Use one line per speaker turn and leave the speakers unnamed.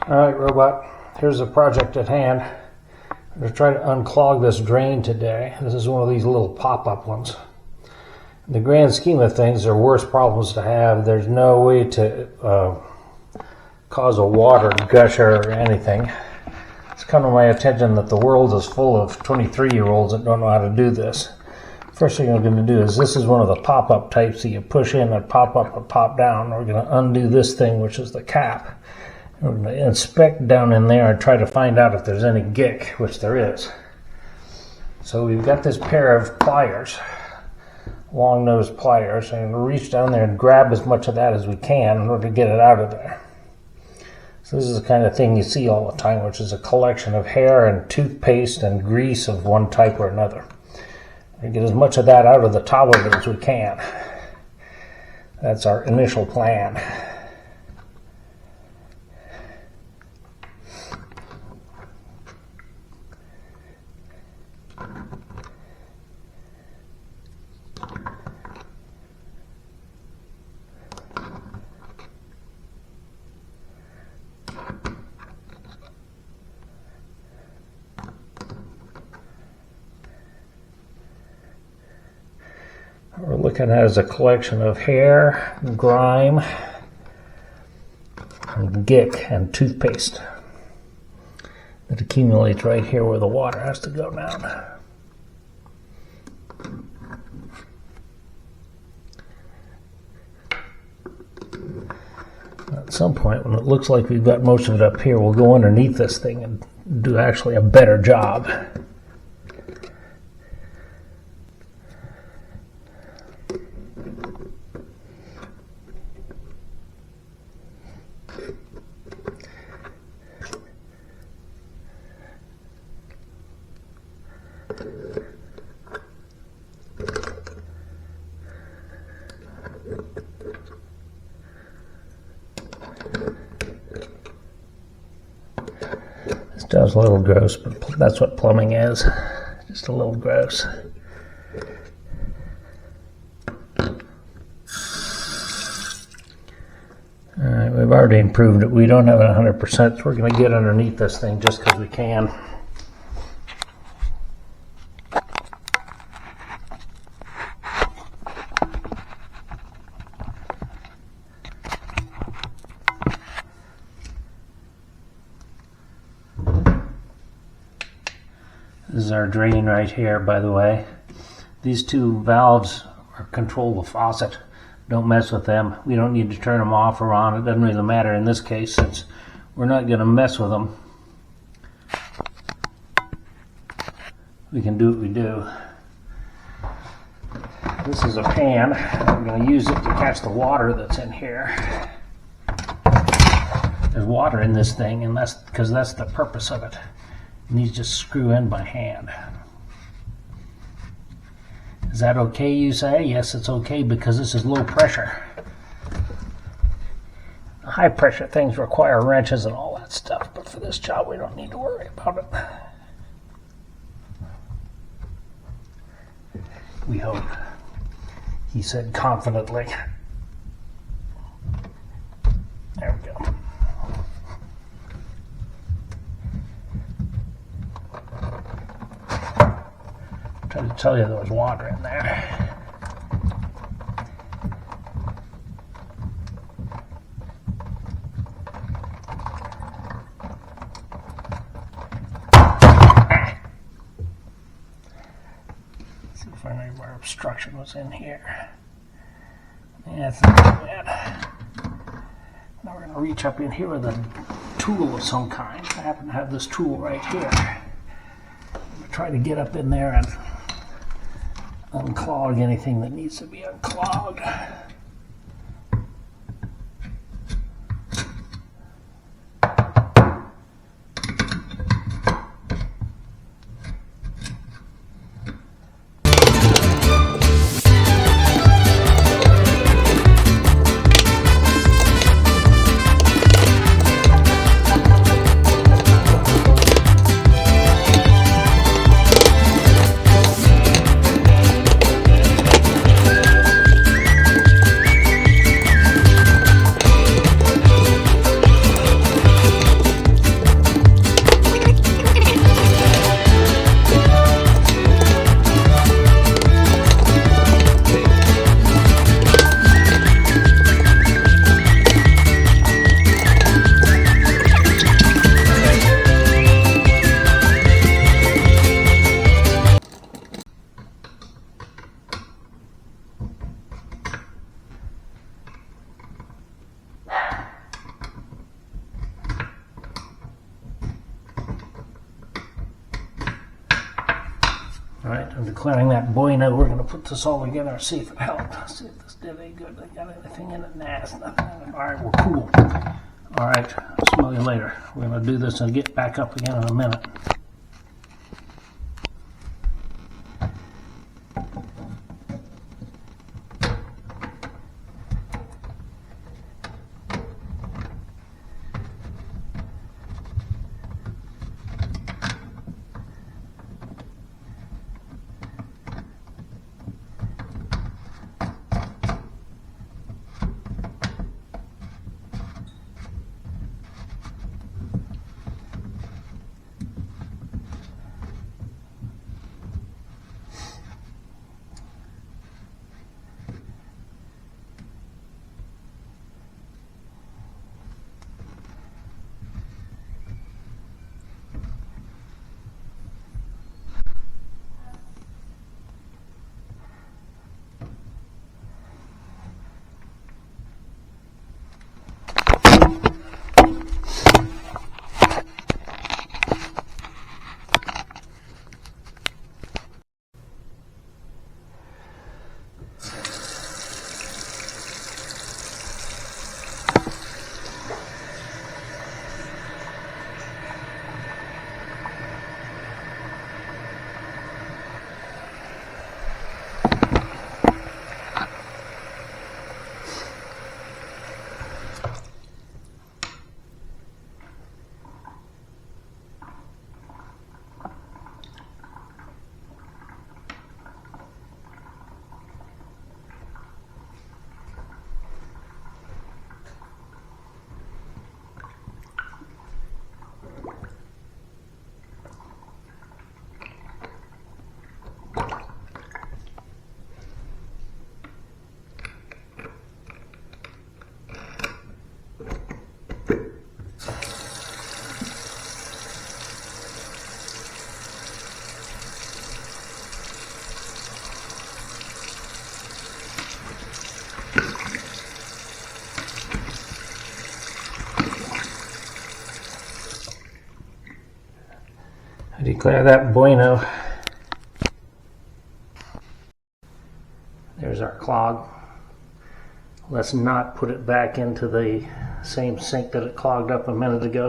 Alright, robot, here's the project at hand. I'm going to try to unclog this drain today. This is one of these little pop-up ones. In the grand scheme of things, they're worse problems to have. There's no way to cause a water gusher or anything. It's come to my attention that the world is full of 23-year-olds that don't know how to do this. First thing I'm going to do is, this is one of the pop-up types that you push in and pop up and pop down. We're going to undo this thing, which is the cap. We're going to inspect down in there and try to find out if there's any gick, which there is. So we've got this pair of pliers, long-nosed pliers, and we'll reach down there and grab as much of that as we can in order to get it out of there. So this is the kind of thing you see all the time, which is a collection of hair and toothpaste and grease of one type or another. We get as much of that out of the top of it as we can. That's our initial plan. What we're looking at is a collection of hair, grime, and gick and toothpaste that accumulates right here where the water has to go down. At some point, when it looks like we've got most of it up here, we'll go underneath this thing and do actually a better job. This job's a little gross, but that's what plumbing is. Just a little gross. Alright, we've already improved it. We don't have it 100%, so we're going to get underneath this thing just because we can. This is our drain right here, by the way. These two valves control the faucet. Don't mess with them. We don't need to turn them off or on. It doesn't really matter in this case, since we're not going to mess with them. We can do what we do. This is a pan. We're going to use it to catch the water that's in here. There's water in this thing, and that's because that's the purpose of it. And these just screw in by hand. Is that okay, you say? Yes, it's okay because this is low pressure. High pressure things require wrenches and all that stuff, but for this job we don't need to worry about it. We hope, he said confidently. There we go. Trying to tell you there was water in there. See if any of our obstruction was in here. Yeah, it's not too bad. Now we're going to reach up in here with a tool of some kind. I happen to have this tool right here. I'm going to try to get up in there and unclog anything that needs to be unclogged. Alright, I'm declaring that bueno. We're going to put this all together and see if it helped. See if this did any good. They got anything in it? Nah, it's nothing in it. Alright, we're cool. Alright, I'll smell you later. We're going to do this and get back up again in a minute. I declare that bueno. There's our clog. Let's not put it back into the same sink that it clogged up a minute ago.